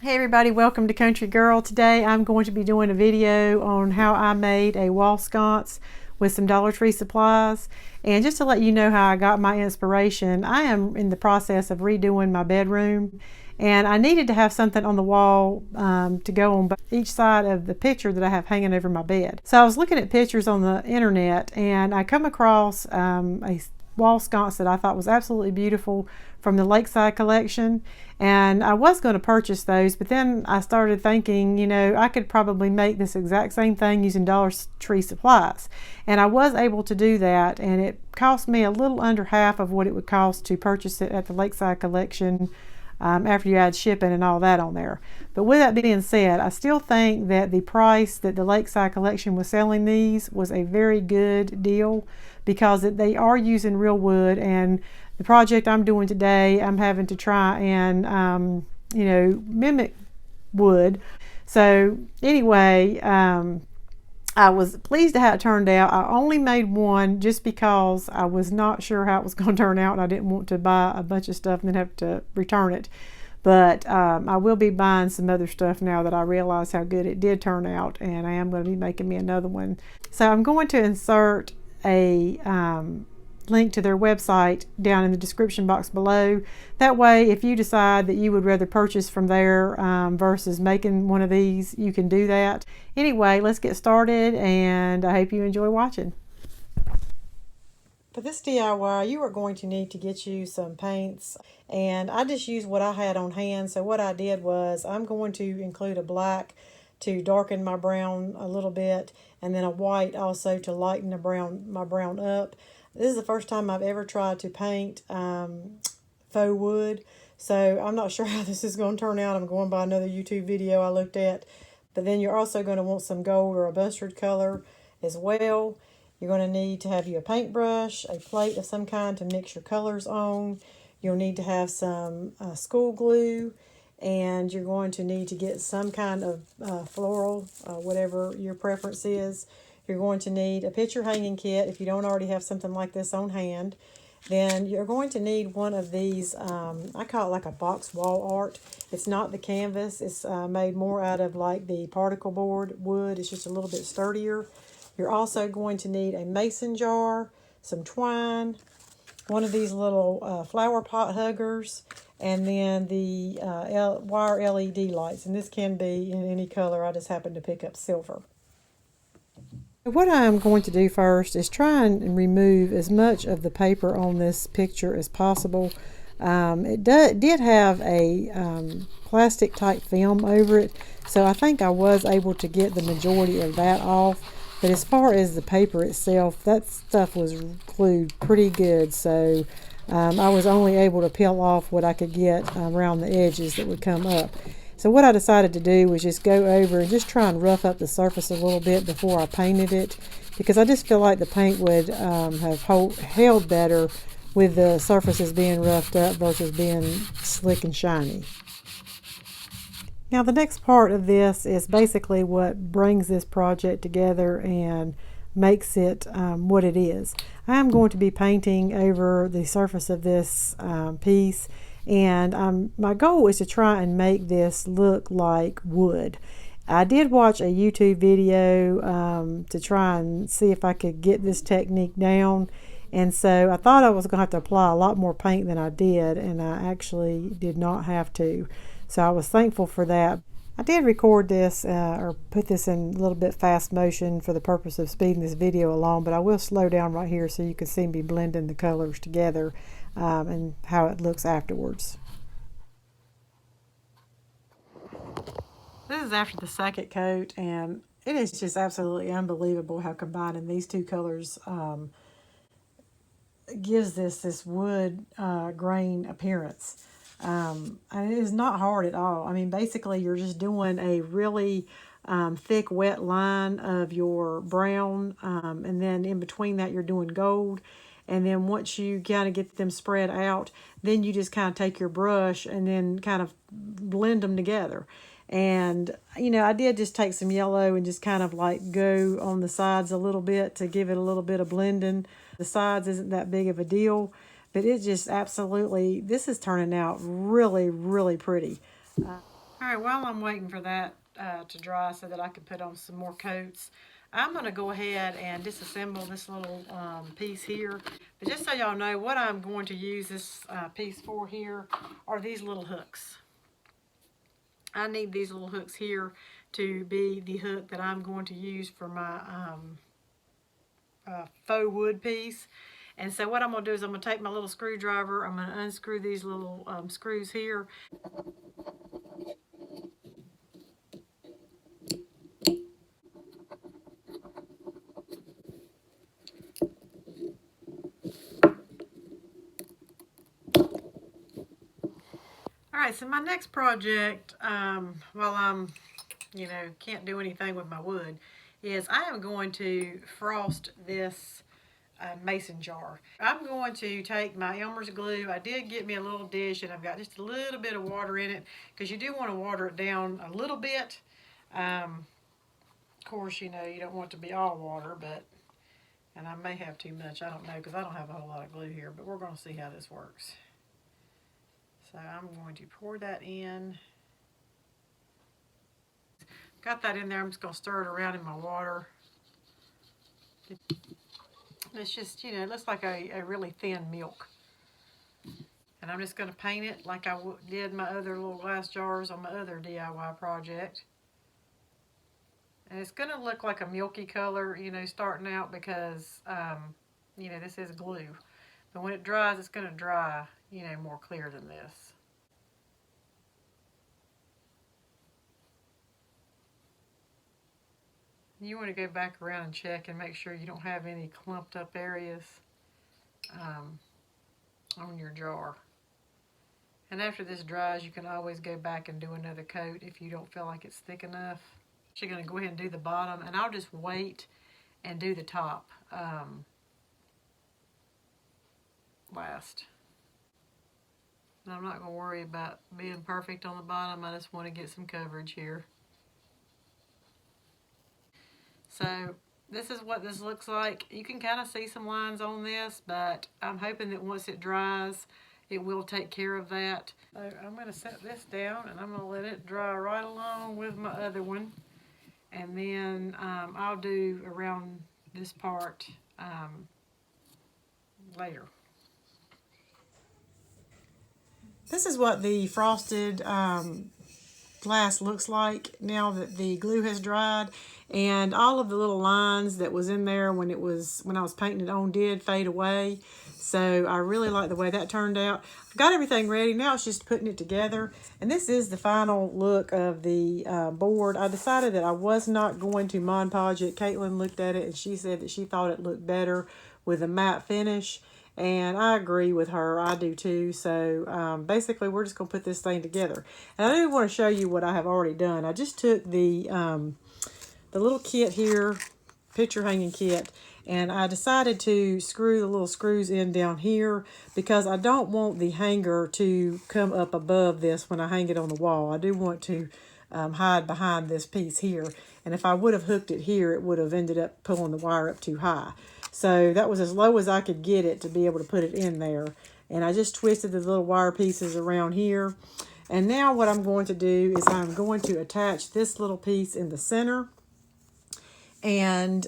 Hey everybody, welcome to Country Girl. Today I'm going to be doing a video on how I made a wall sconce with some Dollar Tree supplies. And just to let you know how I got my inspiration, I am in the process of redoing my bedroom, and I needed to have something on the wall to go on each side of the picture that I have hanging over my bed. So I was looking at pictures on the internet, and I come across a wall sconce that I thought was absolutely beautiful from the Lakeside collection, and I was going to purchase those, but then I started thinking, you know, I could probably make this exact same thing using Dollar Tree supplies, and I was able to do that, and it cost me a little under half of what it would cost to purchase it at the Lakeside collection after you add shipping and all that on there. But with that being said, I still think that the price that the Lakeside collection was selling these was a very good deal, because they are using real wood, and the project I'm doing today, I'm having to try and you know, mimic wood. So anyway, I was pleased to how it turned out. I only made one just because I was not sure how it was going to turn out, and I didn't want to buy a bunch of stuff and then have to return it. But I will be buying some other stuff now that I realize how good it did turn out, and I am going to be making me another one. So I'm going to insert a link to their website down in the description box below. That way, if you decide that you would rather purchase from there versus making one of these, you can do that. Anyway, let's get started, and I hope you enjoy watching. For this DIY, you are going to need to get you some paints, and I just used what I had on hand. So what I did was I'm going to include a black to darken my brown a little bit, and then a white also to lighten my brown up. This is the first time I've ever tried to paint faux wood, so I'm not sure how this is going to turn out. I'm going by another YouTube video I looked at. But then you're also going to want some gold or a mustard color as well. You're going to need to have you a paintbrush, a plate of some kind to mix your colors on. You'll need to have some school glue, and you're going to need to get some kind of floral, whatever your preference is. You're going to need a picture hanging kit if you don't already have something like this on hand. Then you're going to need one of these, I call it like a box wall art. It's not the canvas. It's made more out of like the particle board wood. It's just a little bit sturdier. You're also going to need a mason jar, some twine, one of these little flower pot huggers, and then the wire LED lights. And this can be in any color. I just happened to pick up silver. What I'm going to do first is try and remove as much of the paper on this picture as possible. It did have a plastic type film over it, so I think I was able to get the majority of that off. But as far as the paper itself, that stuff was glued pretty good, so I was only able to peel off what I could get around the edges that would come up. So what I decided to do was just go over and just try and rough up the surface a little bit before I painted it, because I just feel like the paint would have held better with the surfaces being roughed up versus being slick and shiny. Now the next part of this is basically what brings this project together and makes it what it is. I am going to be painting over the surface of this piece, and my goal is to try and make this look like wood. I did watch a YouTube video to try and see if I could get this technique down, and so I thought I was going to have to apply a lot more paint than I did, and I actually did not have to. So I was thankful for that. I did record this or put this in a little bit fast motion for the purpose of speeding this video along, but I will slow down right here so you can see me blending the colors together and how it looks afterwards. This is after the second coat, and it is just absolutely unbelievable how combining these two colors gives this wood grain appearance. And it is not hard at all. I mean, basically you're just doing a really thick wet line of your brown, and then in between that you're doing gold. And then once you kind of get them spread out, then you just kind of take your brush and then kind of blend them together. And, you know, I did just take some yellow and just kind of like go on the sides a little bit to give it a little bit of blending. The sides isn't that big of a deal, but it just absolutely, this is turning out really, really pretty. All All right, while I'm waiting for that to dry so that I can put on some more coats, I'm going to go ahead and disassemble this little piece here. But just so y'all know, what I'm going to use this piece for here are these little hooks. I need these little hooks here to be the hook that I'm going to use for my faux wood piece. And so what I'm going to do is I'm going to take my little screwdriver, I'm going to unscrew these little screws here. All right, so my next project, while I'm, can't do anything with my wood, is I am going to frost this mason jar. I'm going to take my Elmer's glue. I did get me a little dish and I've got just a little bit of water in it because you do want to water it down a little bit. Of course, you don't want it to be all water, and I may have too much. I don't know because I don't have a whole lot of glue here, but we're going to see how this works. So I'm going to pour that in. Got that in there. I'm just going to stir it around in my water. It's just, it looks like a really thin milk. And I'm just going to paint it like I did my other little glass jars on my other DIY project. And it's going to look like a milky color, starting out because, this is glue. But when it dries, it's going to dry, more clear than this. You want to go back around and check and make sure you don't have any clumped up areas on your jar. And after this dries, you can always go back and do another coat if you don't feel like it's thick enough. I'm going to go ahead and do the bottom, and I'll just wait and do the top last. And I'm not going to worry about being perfect on the bottom. I just want to get some coverage here. So this is what this looks like. You can kind of see some lines on this, but I'm hoping that once it dries, it will take care of that. So I'm going to set this down and I'm going to let it dry right along with my other one. And then I'll do around this part later. This is what the frosted glass looks like now that the glue has dried, and all of the little lines that was in there when I was painting it on did fade away. So I really like the way that turned out. I've got everything ready. Now it's just putting it together. And this is the final look of the board. I decided that I was not going to Mod Podge it. Caitlin looked at it and she said that she thought it looked better with a matte finish. And I agree with her. I do too. So basically we're just going to put this thing together. And I do want to show you what I have already done. I just took the little kit here, picture hanging kit, and I decided to screw the little screws in down here because I don't want the hanger to come up above this when I hang it on the wall. I do want to hide behind this piece here. And if I would have hooked it here, it would have ended up pulling the wire up too high. So that was as low as I could get it to be able to put it in there. And I just twisted the little wire pieces around here. And now what I'm going to do is I'm going to attach this little piece in the center. And,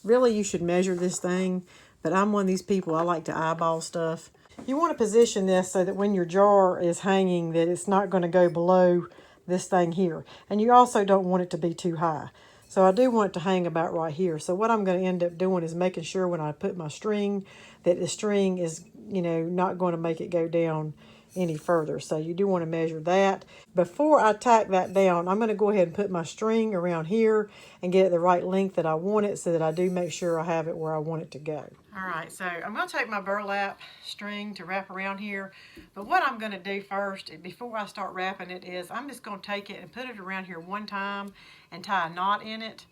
really you should measure this thing. But I'm one of these people, I like to eyeball stuff. You want to position this so that when your jar is hanging, that it's not going to go below this thing here. And you also don't want it to be too high. So I do want it to hang about right here. So what I'm going to end up doing is making sure when I put my string that the string is, not going to make it go down any further. So you do want to measure that. Before I tack that down, I'm going to go ahead and put my string around here and get it the right length that I want it so that I do make sure I have it where I want it to go. All right, so I'm going to take my burlap string to wrap around here. But what I'm going to do first, before I start wrapping it, is I'm just going to take it and put it around here one time and tie a knot in it.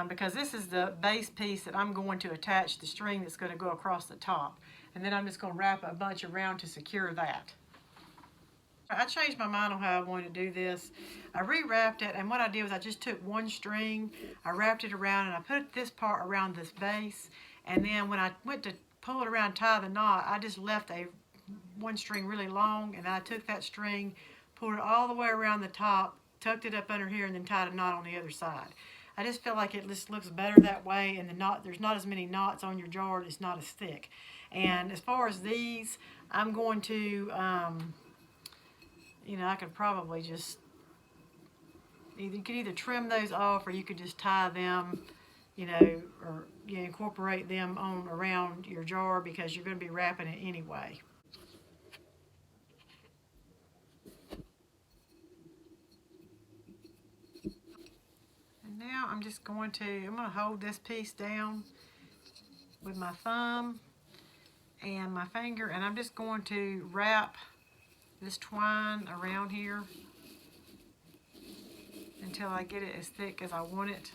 Because this is the base piece that I'm going to attach the string that's going to go across the top. And then I'm just going to wrap a bunch around to secure that. I changed my mind on how I wanted to do this. I rewrapped it, and what I did was I just took one string, I wrapped it around, and I put this part around this base. And then when I went to pull it around, tie the knot, I just left one string really long, and I took that string, pulled it all the way around the top, tucked it up under here, and then tied a knot on the other side. I just feel like it just looks better that way, and there's not as many knots on your jar. It's not as thick. And as far as these, I'm going to, you know, I could probably just, you could either trim those off, or you could just tie them, you know, or incorporate them on around your jar, because you're going to be wrapping it anyway. And now I'm just going to hold this piece down with my thumb and my finger, and I'm just going to wrap this twine around here until I get it as thick as I want it.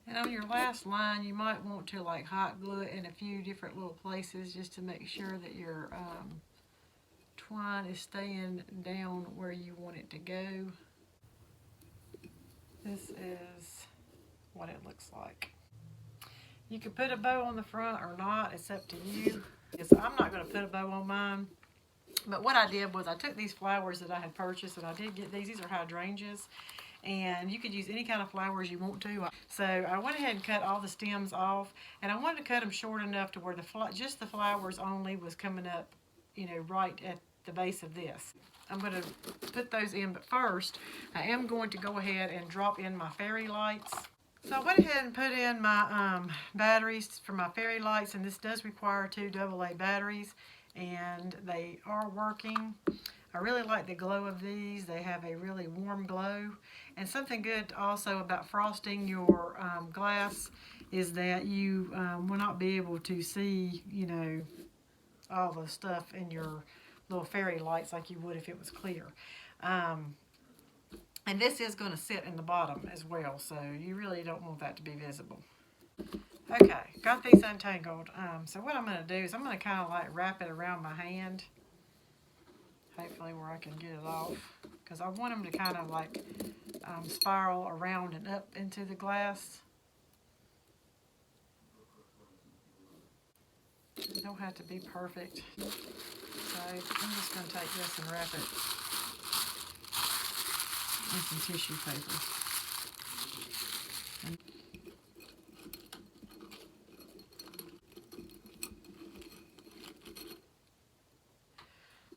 And on your last line, you might want to like hot glue it in a few different little places just to make sure that your twine is staying down where you want it to go. This is what it looks like. You can put a bow on the front or not, it's up to you. So I'm not going to put a bow on mine. But what I did was I took these flowers that I had purchased, and I did get these. These are hydrangeas. And you could use any kind of flowers you want to. So I went ahead and cut all the stems off, and I wanted to cut them short enough to where just the flowers only was coming up, you know, right at the base of this. I'm going to put those in, but first I am going to go ahead and drop in my fairy lights. So I went ahead and put in my batteries for my fairy lights, and this does require 2 AA batteries, and they are working. I really like the glow of these. They have a really warm glow. And something good also about frosting your glass is that you will not be able to see, you know, all the stuff in your little fairy lights like you would if it was clear. And this is going to sit in the bottom as well, so you really don't want that to be visible. Okay, got these untangled. So what I'm going to do is I'm going to kind of like wrap it around my hand, hopefully where I can get it off, because I want them to kind of like spiral around and up into the glass. It don't have to be perfect. So I'm just going to take this and wrap it in some tissue paper.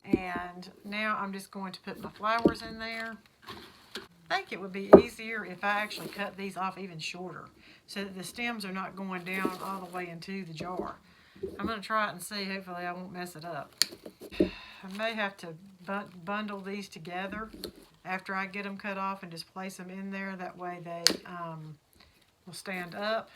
And now I'm just going to put my flowers in there. I think it would be easier if I actually cut these off even shorter, so that the stems are not going down all the way into the jar. I'm going to try it and see. Hopefully I won't mess it up. I may have to bundle these together after I get them cut off and just place them in there. That way they will stand up.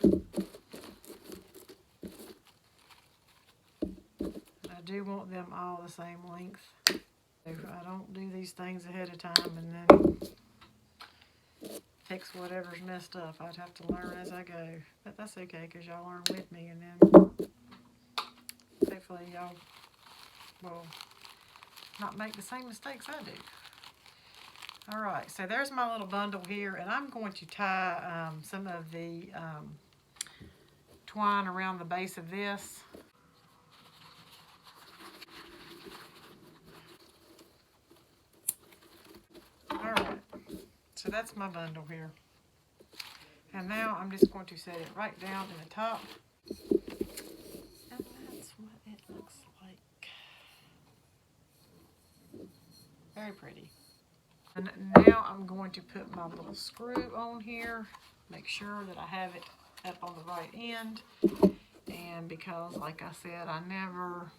I do want them all the same length. I don't do these things ahead of time and then fix whatever's messed up. I'd have to learn as I go. But that's okay, because y'all learn with me, and then hopefully y'all will not make the same mistakes I do. Alright, so there's my little bundle here, and I'm going to tie some of the twine around the base of this. Alright, so that's my bundle here. And now I'm just going to set it right down in the top. And that's what it looks like. Very pretty. And now I'm going to put my little screw on here. Make sure that I have it up on the right end. And because, like I said, I never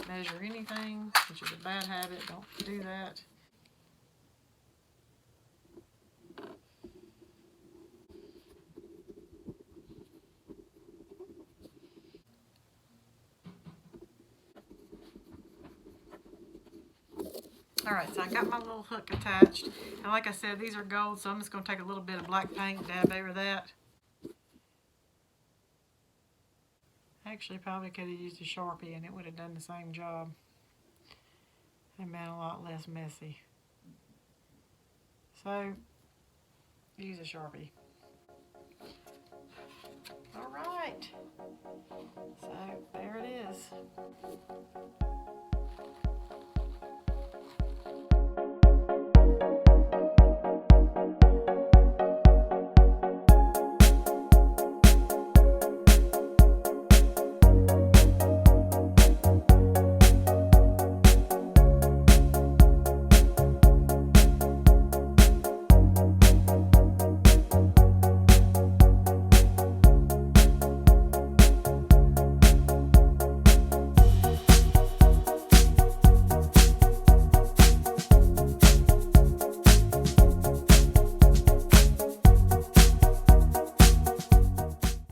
measure anything, which is a bad habit. Don't do that. Alright, so I got my little hook attached. And like I said, these are gold, so I'm just going to take a little bit of black paint and dab over that. Actually, probably could have used a Sharpie and it would have done the same job. And been a lot less messy. So, use a Sharpie. All right. So there it is.